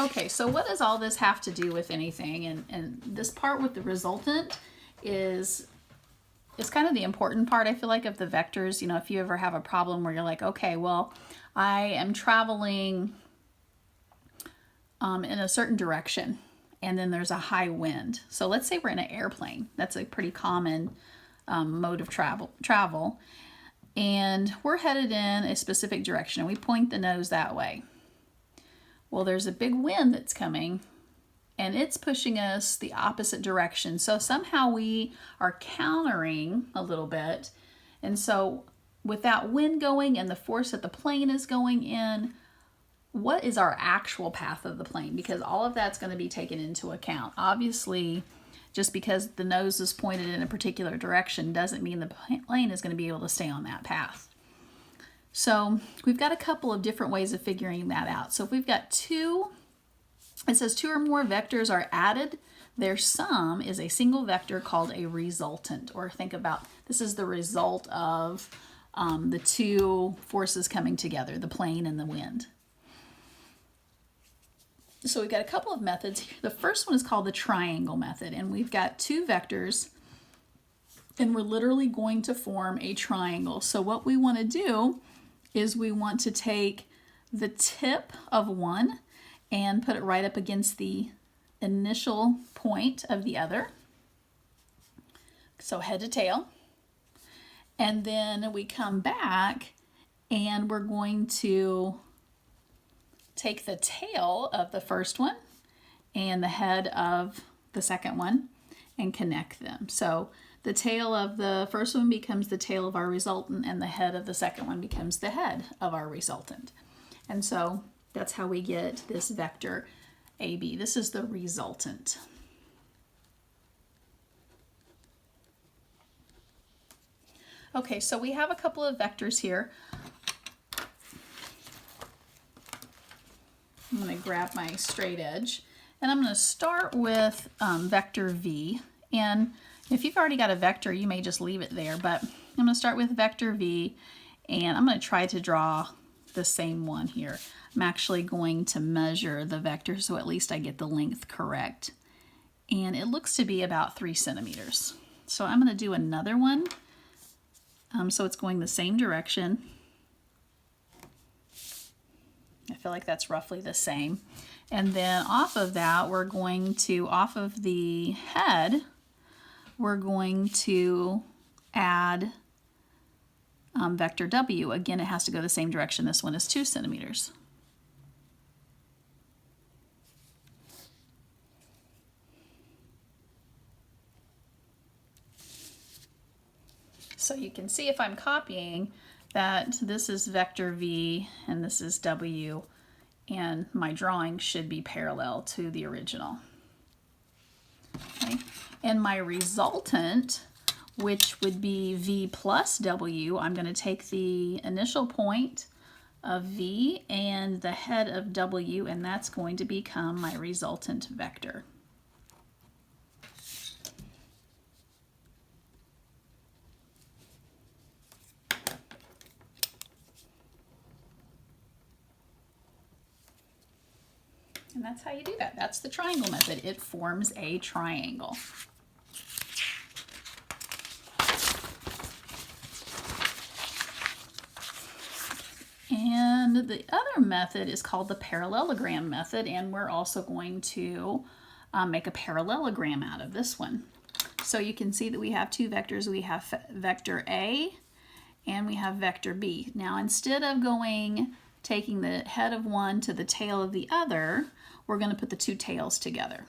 Okay, so what does all this have to do with anything? And this part with the resultant is kind of the important part, I feel like, of the vectors. You know, if you ever have a problem where you're like, okay, well, I am traveling in a certain direction, and then there's a high wind. So let's say we're in an airplane. That's a pretty common mode of travel. And we're headed in a specific direction, and we point the nose that way. Well, there's a big wind that's coming, and it's pushing us the opposite direction. So somehow we are countering a little bit. And so with that wind going and the force that the plane is going in, what is our actual path of the plane? Because all of that's going to be taken into account. Obviously, just because the nose is pointed in a particular direction doesn't mean the plane is going to be able to stay on that path. So we've got a couple of different ways of figuring that out. So if we've got two, it says two or more vectors are added, their sum is a single vector called a resultant. Or think about, this is the result of the two forces coming together, the plane and the wind. So we've got a couple of methods here. The first one is called the triangle method, and we've got two vectors, and we're literally going to form a triangle. So what we want to do is we want to take the tip of one and put it right up against the initial point of the other. So head to tail. And then we come back and we're going to take the tail of the first one and the head of the second one and connect them. So the tail of the first one becomes the tail of our resultant, and the head of the second one becomes the head of our resultant. And so that's how we get this vector AB. This is the resultant. Okay, so we have a couple of vectors here. I'm going to grab my straight edge, and I'm going to start with vector V. And if you've already got a vector, you may just leave it there, but I'm going to start with vector V, and I'm going to try to draw the same one here. I'm actually going to measure the vector so at least I get the length correct. And it looks to be about 3 centimeters. So I'm going to do another one. So it's going the same direction. I feel like that's roughly the same. And then off of that, we're going to, off of the head, we're going to add vector W. Again, it has to go the same direction. This one is 2 centimeters. So you can see if I'm copying that this is vector V and this is W, and my drawing should be parallel to the original. Okay. And my resultant, which would be V plus W, I'm going to take the initial point of V and the head of W, and that's going to become my resultant vector. And that's how you do that. That's the triangle method. It forms a triangle. And the other method is called the parallelogram method, and we're also going to make a parallelogram out of this one. So you can see that we have two vectors. We have vector A and we have vector B. Now instead of taking the head of one to the tail of the other, we're going to put the two tails together.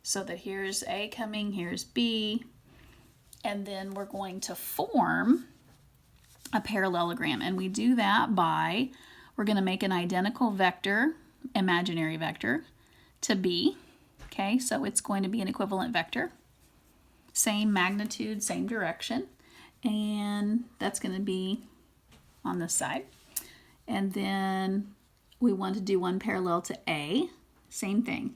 So that here's A coming, here's B, and then we're going to form a parallelogram. And we do that by, we're going to make an identical vector, imaginary vector, to B. Okay, so it's going to be an equivalent vector. Same magnitude, same direction. And that's going to be on this side. And then we want to do one parallel to A, same thing.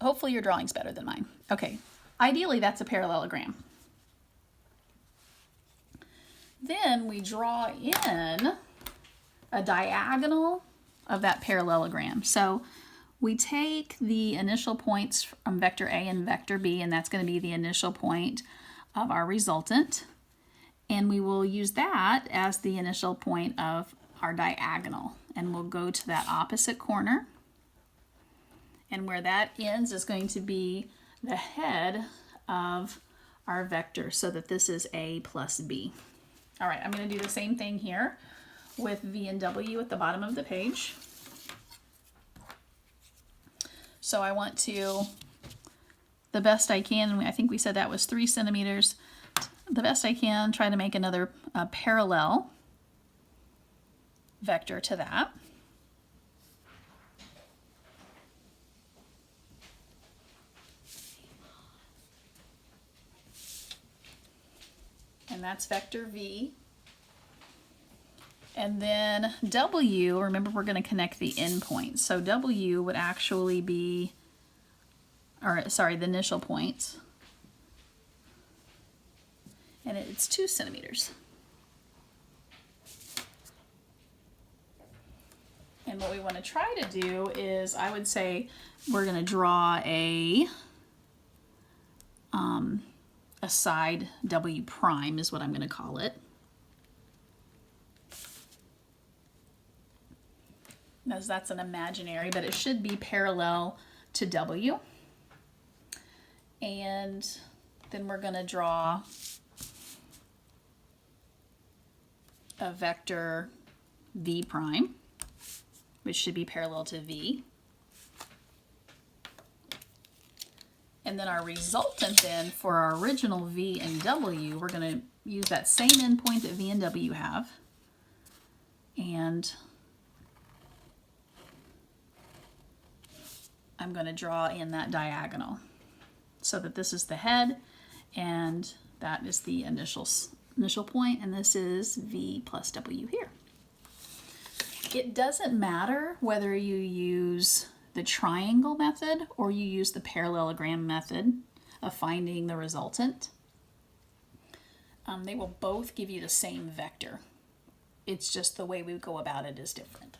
Hopefully your drawing's better than mine. Okay, ideally that's a parallelogram. Then we draw in a diagonal of that parallelogram. So we take the initial points from vector A and vector B, and that's going to be the initial point of our resultant. And we will use that as the initial point of our diagonal. And we'll go to that opposite corner. And where that ends is going to be the head of our vector, so that this is A plus B. All right, I'm going to do the same thing here with V and W at the bottom of the page. So I want to, the best I can, I think we said that was 3 centimeters, the best I can try to make another parallel vector to that. And that's vector V. And then W, remember we're going to connect the endpoints. So W would actually be, or sorry, the initial points. And it's 2 centimeters. And what we want to try to do is, I would say we're going to draw a side W prime is what I'm going to call it. As that's an imaginary, but it should be parallel to W. And then we're going to draw a vector V prime, which should be parallel to V. And then our resultant then for our original V and W, we're going to use that same endpoint that V and W have. And I'm going to draw in that diagonal so that this is the head and that is the initial point, and this is V plus W here. It doesn't matter whether you use the triangle method or you use the parallelogram method of finding the resultant. They will both give you the same vector. It's just the way we go about it is different.